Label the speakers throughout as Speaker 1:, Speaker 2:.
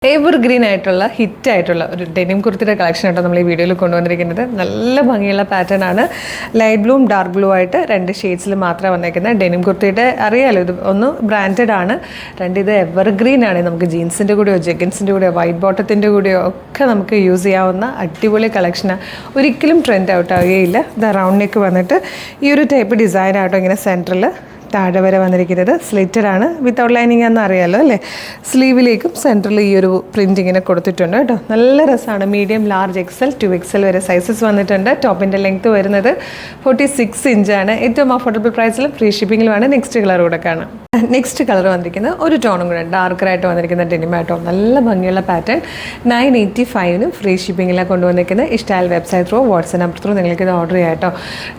Speaker 1: Evergreen ആയിട്ടുള്ള ഹിറ്റായിട്ടുള്ള ഒരു denim കുർത്തിയുടെ collection ആയിട്ടോ നമ്മൾ ഈ വീഡിയോയിൽ കൊണ്ടുവന്നിരിക്കുന്നത്. നല്ല ഭംഗിയുള്ള പാറ്റേൺ ആണ്. ലൈറ്റ് ബ്ലൂവും ഡാർക്ക് ബ്ലൂ ആയിട്ട് 2 ഷെയ്ഡ്സിൽ മാത്രമേ വന്നേക്കുന്നത്. ഡെനിം കുർത്തിയുടെ അറിയാലോ, ഇത് ഒന്ന് ബ്രാൻഡഡ് ആണ്, ഇത് എവർഗ്രീൻ ആണ്. നമുക്ക് ജീൻസിൻ്റെ കൂടെയോ ജെഗിൻസിൻ്റെ കൂടെയോ വൈറ്റ് ബോട്ടത്തിൻ്റെ കൂടെയോ ഒക്കെ നമുക്ക് യൂസ് ചെയ്യാവുന്ന അടിപൊളി കളക്ഷനാണ്. ഒരിക്കലും ട്രെൻഡ് ഔട്ട് ആവുകയില്ല. ഇത് റൗണ്ട് നെക്ക് വന്നിട്ട് ഈ ഒരു ടൈപ്പ് ഡിസൈൻ ആയിട്ടോ ഇങ്ങനെ സെൻറ്ററിൽ താഴെ വരെ വന്നിരിക്കുന്നത്. സ്ലിറ്റഡ് ആണ്, വിത്തൗട്ട് ലൈനിങ് ആണെന്ന് അറിയാമല്ലോ അല്ലേ. സ്ലീവിലേക്കും സെൻറ്ററിൽ ഈ ഒരു പ്രിൻറ്റ് ഇങ്ങനെ കൊടുത്തിട്ടുണ്ട് കേട്ടോ. നല്ല രസമാണ്. മീഡിയം, ലാർജ്, XL, 2XL വരെ സൈസസ് വന്നിട്ടുണ്ട്. ടോപ്പിൻ്റെ ലെങ്ത്ത് വരുന്നത് 46 ഇഞ്ചാണ്. ഏറ്റവും അഫോർഡബിൾ പ്രൈസിലും ഫ്രീ ഷിപ്പിങ്ങിലുമാണ്. നെക്സ്റ്റ് കളർ കൂടെ കാണാം. നെക്സ്റ്റ് കളർ വന്നിരിക്കുന്നത് ഒരു ടോണും കൂടെ ഡാർക്കറായിട്ട് വന്നിരിക്കുന്ന ഡെനിമാട്ടോ. നല്ല ഭംഗിയുള്ള പാറ്റേൺ. 985 ഫ്രീ ഷിപ്പിങ്ങിലാണ് കൊണ്ടുവന്നിരിക്കുന്നത്. ഇഷ്ടാൽ website through, WhatsApp number through നിങ്ങൾക്ക് ഇത് ഓർഡർ ചെയ്യാം കേട്ടോ.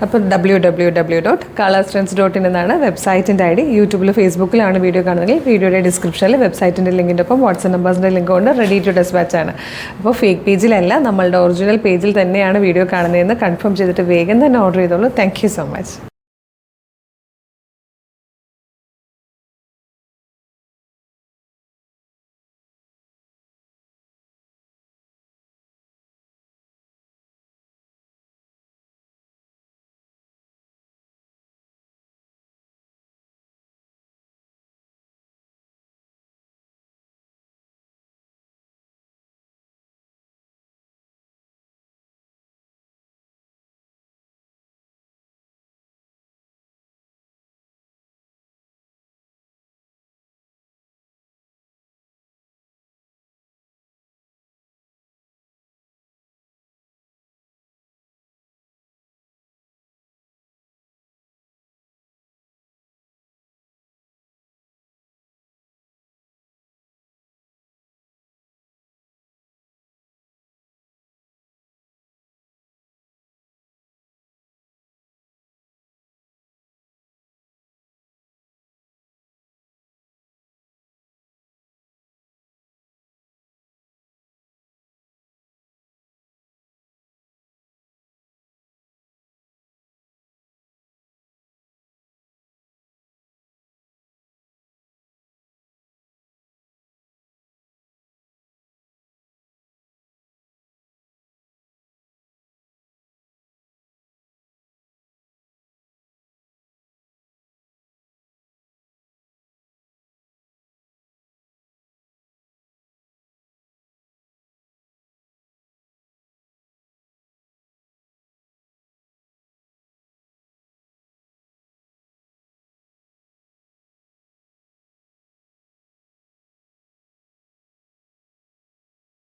Speaker 1: അപ്പോൾ www.colorstrends.in എന്നാണ് വെബ്സൈറ്റിൻ്റെ ID. യൂട്യൂബിൽ ഫേസ്ബുക്കിലാണ് വീഡിയോ കാണുന്നതെങ്കിൽ വീഡിയോയുടെ ഡിസ്ക്രിപ്ഷനിൽ വെബ്സൈറ്റിൻ്റെ ലിങ്കിൻ്റെ ഒപ്പം വാട്സ്ആപ്പ് നമ്പേഴ്സിൻ്റെ ലിങ്ക് കൊണ്ട് റെഡി ടു ഡെസ്പാച്ച് ആണ്. അപ്പോൾ ഫേക്ക് പേജിലല്ല, നമ്മളുടെ ഒറിജിനൽ പേജിൽ തന്നെയാണ് വീഡിയോ കാണുന്നതെന്ന് കൺഫേം ചെയ്തിട്ട് വേഗം തന്നെ ഓർഡർ ചെയ്തോളൂ. Thank you so much.